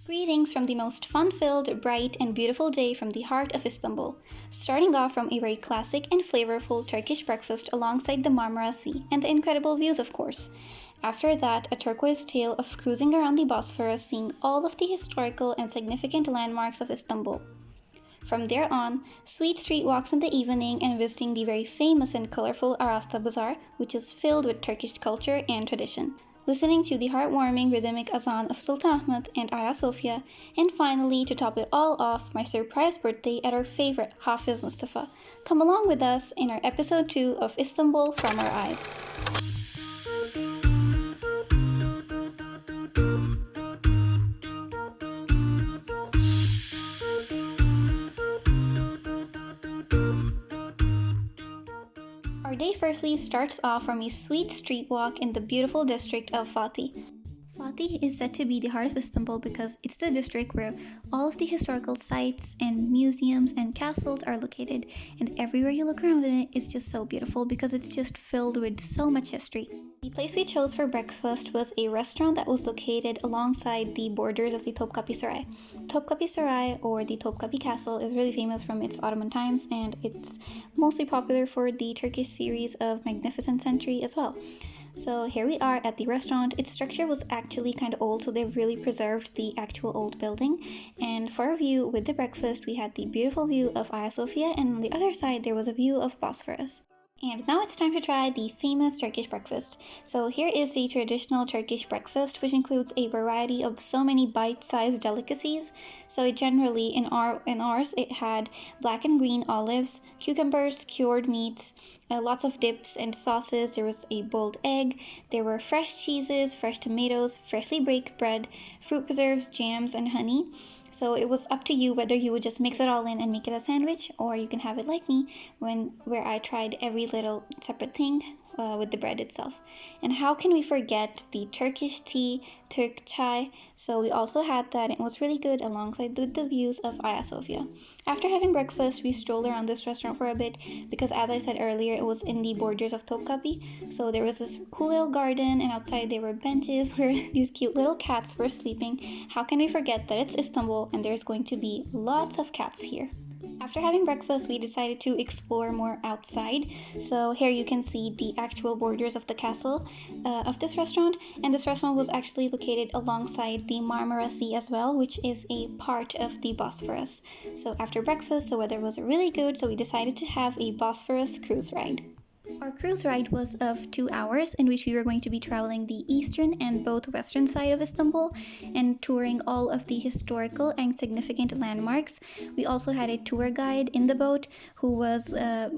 Greetings from the most fun-filled, bright, and beautiful day from the heart of Istanbul. Starting off from a very classic and flavorful Turkish breakfast alongside the Marmara Sea and the incredible views, of course. After that, a turquoise tale of cruising around the Bosphorus, seeing all of the historical and significant landmarks of Istanbul. From there on, sweet street walks in the evening and visiting the very famous and colorful Arasta Bazar, which is filled with Turkish culture and tradition. Listening to the heartwarming rhythmic Azan of Sultanahmet and Ayasofya, and finally, to top it all off, my surprise birthday at our favorite Hafiz Mustafa. Come along with us in our episode 2 of Istanbul from Our Eyes. Our day firstly starts off from a sweet street walk in the beautiful district of Fatih. Fatih is said to be the heart of Istanbul because it's the district where all of the historical sites and museums and castles are located, and everywhere you look around in it is just so beautiful because it's just filled with so much history. The place we chose for breakfast was a restaurant that was located alongside the borders of the Topkapi Saray. Topkapi Saray, or the Topkapi Castle, is really famous from its Ottoman times, and it's mostly popular for the Turkish series of Magnificent Century as well. So here we are at the restaurant. Its structure was actually kind of old, so they've really preserved the actual old building. And for our view with the breakfast, we had the beautiful view of Ayasofya, and on the other side there was a view of Bosphorus. And now it's time to try the famous Turkish breakfast. So here is the traditional Turkish breakfast, which includes a variety of so many bite-sized delicacies. So generally in ours it had black and green olives, cucumbers, cured meats, lots of dips and sauces. There was a boiled egg. There were fresh cheeses, fresh tomatoes, freshly baked bread, fruit preserves, jams, and honey. So it was up to you whether you would just mix it all in and make it a sandwich, or you can have it like me, where I tried every little separate thing with the bread itself. And how can we forget the Turkish tea, Turk chai? So we also had that, and it was really good alongside with the views of Ayasofya. After having breakfast, we strolled around this restaurant for a bit because, as I said earlier, it was in the borders of Topkapi. So there was this cool little garden, and outside there were benches where these cute little cats were sleeping. How can we forget that it's Istanbul and there's going to be lots of cats here? After having breakfast, we decided to explore more outside. So here you can see the actual borders of the castle of this restaurant. And this restaurant was actually located alongside the Marmara Sea as well, which is a part of the Bosphorus. So after breakfast, the weather was really good, so we decided to have a Bosphorus cruise ride. Our cruise ride was of 2 hours, in which we were going to be traveling the eastern and both western side of Istanbul and touring all of the historical and significant landmarks. We also had a tour guide in the boat who was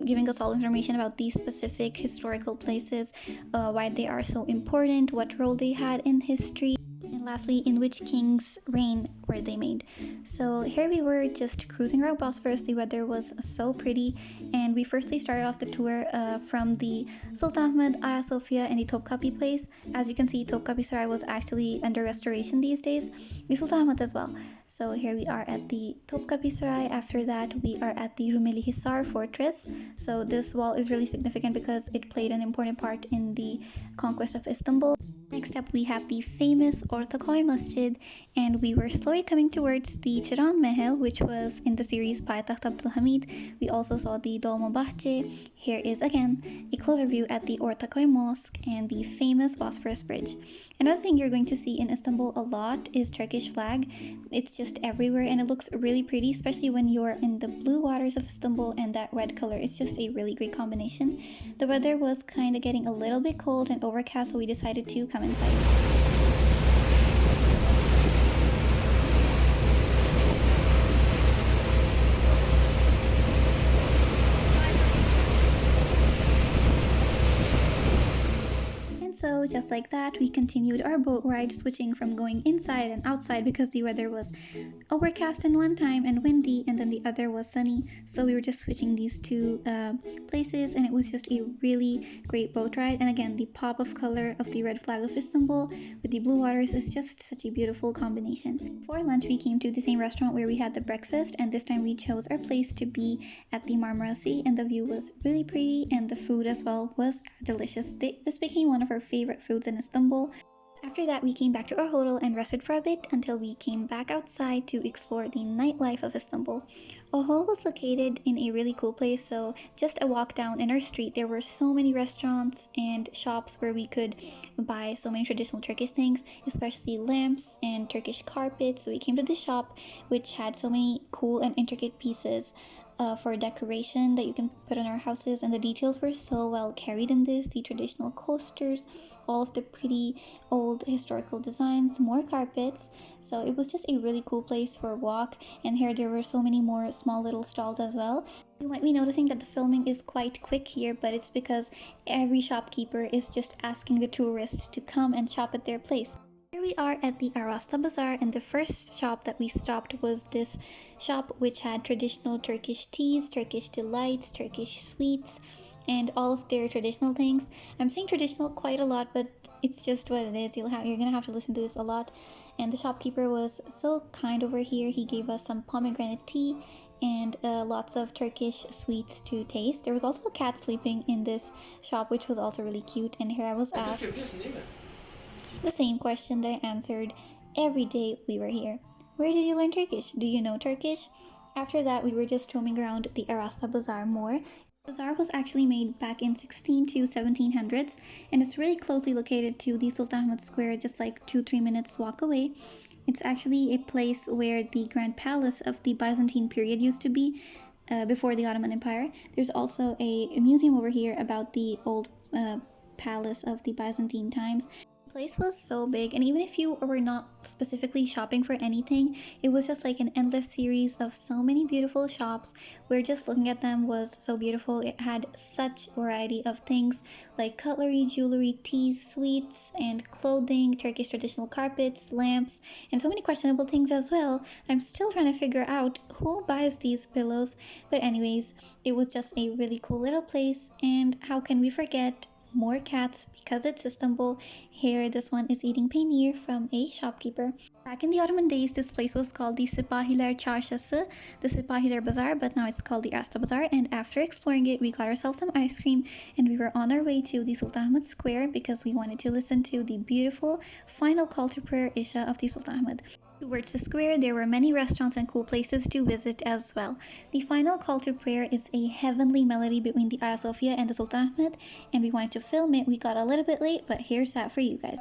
giving us all information about these specific historical places, why they are so important, what role they had in history, and lastly, in which king's reign were they made. So here we were just cruising around Bosphorus. The weather was so pretty, and we firstly started off the tour from the Sultanahmet, Ayasofya, and the Topkapi place. As you can see, Topkapi Saray was actually under restoration these days, the Sultanahmet as well. So here we are at the Topkapi Saray. After that, we are at the Rumeli Hisar fortress. So this wall is really significant because it played an important part in the conquest of Istanbul. Next up, we have the famous Ortaköy Masjid, and we were slowly coming towards the Çırağan Mahal, which was in the series Payitaht Abdülhamid. We also saw the Dolmabahçe. Here is again a closer view at the Ortaköy Mosque and the famous Bosphorus Bridge. Another thing you're going to see in Istanbul a lot is Turkish flag. It's just everywhere, and it looks really pretty, especially when you're in the blue waters of Istanbul, and that red color is just a really great combination. The weather was kind of getting a little bit cold and overcast, so we decided to come inside. So just like that, we continued our boat ride, switching from going inside and outside because the weather was overcast in one time and windy, and then the other was sunny. So we were just switching these two places, and it was just a really great boat ride. And again, the pop of color of the red flag of Istanbul with the blue waters is just such a beautiful combination. For lunch, we came to the same restaurant where we had the breakfast, and this time we chose our place to be at the Marmara Sea, and the view was really pretty, and the food as well was delicious. This became one of our favorite foods in Istanbul. After that, we came back to our hotel and rested for a bit until we came back outside to explore the nightlife of Istanbul. Our hotel was located in a really cool place, so just a walk down in our street, there were so many restaurants and shops where we could buy so many traditional Turkish things, especially lamps and Turkish carpets. So we came to this shop which had so many cool and intricate pieces for decoration that you can put in our houses, and the details were so well carried in this. The traditional coasters, all of the pretty old historical designs, more carpets. So it was just a really cool place for a walk, and here there were so many more small little stalls as well. You might be noticing that the filming is quite quick here, but it's because every shopkeeper is just asking the tourists to come and shop at their place. Here we are at the Arasta Bazaar, and the first shop that we stopped was this shop which had traditional Turkish teas, Turkish delights, Turkish sweets, and all of their traditional things. I'm saying traditional quite a lot, but it's just what it is. You're gonna have to listen to this a lot. And the shopkeeper was so kind over here. He gave us some pomegranate tea and lots of Turkish sweets to taste. There was also a cat sleeping in this shop, which was also really cute. And here I was asked the same question that I answered every day we were here. Where did you learn Turkish? Do you know Turkish? After that, we were just roaming around the Arasta Bazaar more. The bazaar was actually made back in 16 to 1700s, and it's really closely located to the Sultanahmet Square, just like 2-3 minutes walk away. It's actually a place where the Grand Palace of the Byzantine period used to be before the Ottoman Empire. There's also a museum over here about the old palace of the Byzantine times. The place was so big, and even if you were not specifically shopping for anything, it was just like an endless series of so many beautiful shops where just looking at them was so beautiful. It had such variety of things like cutlery, jewelry, teas, sweets, and clothing, Turkish traditional carpets, lamps, and so many questionable things as well. I'm still trying to figure out who buys these pillows, but anyways, it was just a really cool little place. And how can we forget more cats because it's Istanbul. Here, this one is eating peynir from a shopkeeper. Back in the Ottoman days, this place was called the Sipahiler Çarşısı, the Sipahiler Bazaar, but now it's called the Arasta Bazaar. And after exploring it, we got ourselves some ice cream, and we were on our way to the Sultanahmet Square because we wanted to listen to the beautiful final call to prayer Isha of the Sultanahmet. Towards the square, there were many restaurants and cool places to visit as well. The final call to prayer is a heavenly melody between the Ayasofya and the Sultanahmet, and we wanted to film it. We got a little bit late, but here's that for you guys.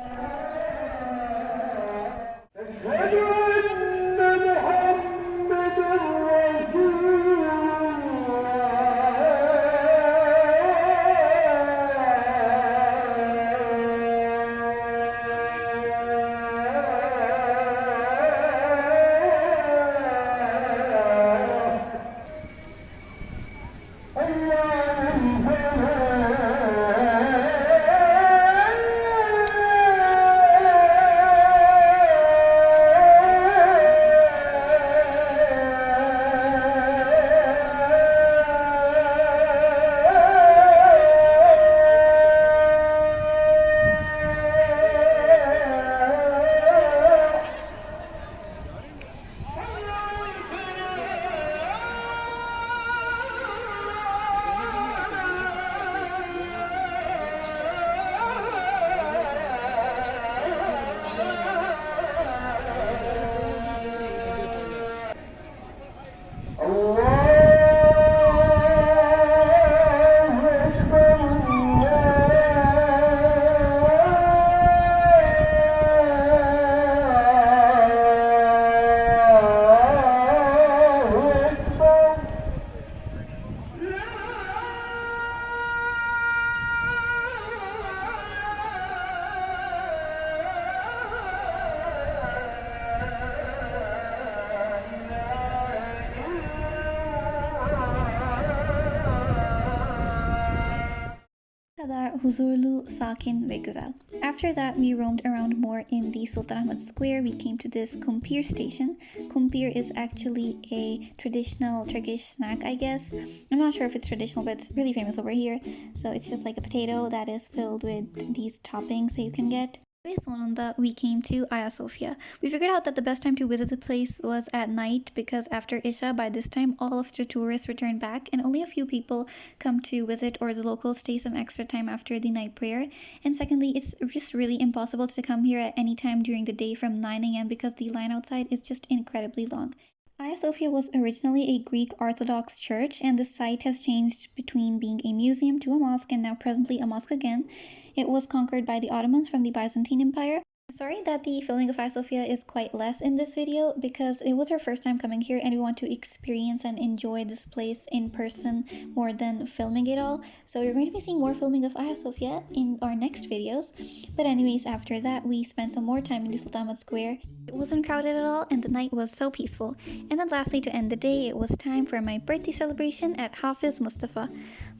Huzurlu, sakin ve güzel. After that, we roamed around more in the Sultanahmet Square. We came to this kumpir station. Kumpir is actually a traditional Turkish snack, I guess. I'm not sure if it's traditional, but it's really famous over here. So it's just like a potato that is filled with these toppings that you can get. Ve sonunda we came to Ayasofya. We figured out that the best time to visit the place was at night because after Isha, by this time, all of the tourists return back and only a few people come to visit or the locals stay some extra time after the night prayer. And secondly, it's just really impossible to come here at any time during the day from 9 a.m. because the line outside is just incredibly long. Ayasofya was originally a Greek Orthodox church, and the site has changed between being a museum to a mosque and now presently a mosque again. It was conquered by the Ottomans from the Byzantine Empire. I'm sorry that the filming of Ayasofya is quite less in this video because it was our first time coming here and we want to experience and enjoy this place in person more than filming it all. So you're going to be seeing more filming of Ayasofya in our next videos. But anyways, after that we spent some more time in the Sultanahmet Square. It wasn't crowded at all and the night was so peaceful. And then lastly, to end the day, it was time for my birthday celebration at Hafiz Mustafa.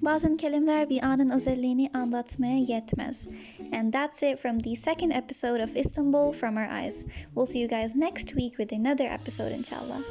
Bazen kelimler bir anın özelliğini anlatmaya yetmez. And that's it from the second episode of Istanbul from our eyes. We'll see you guys next week with another episode, inshallah.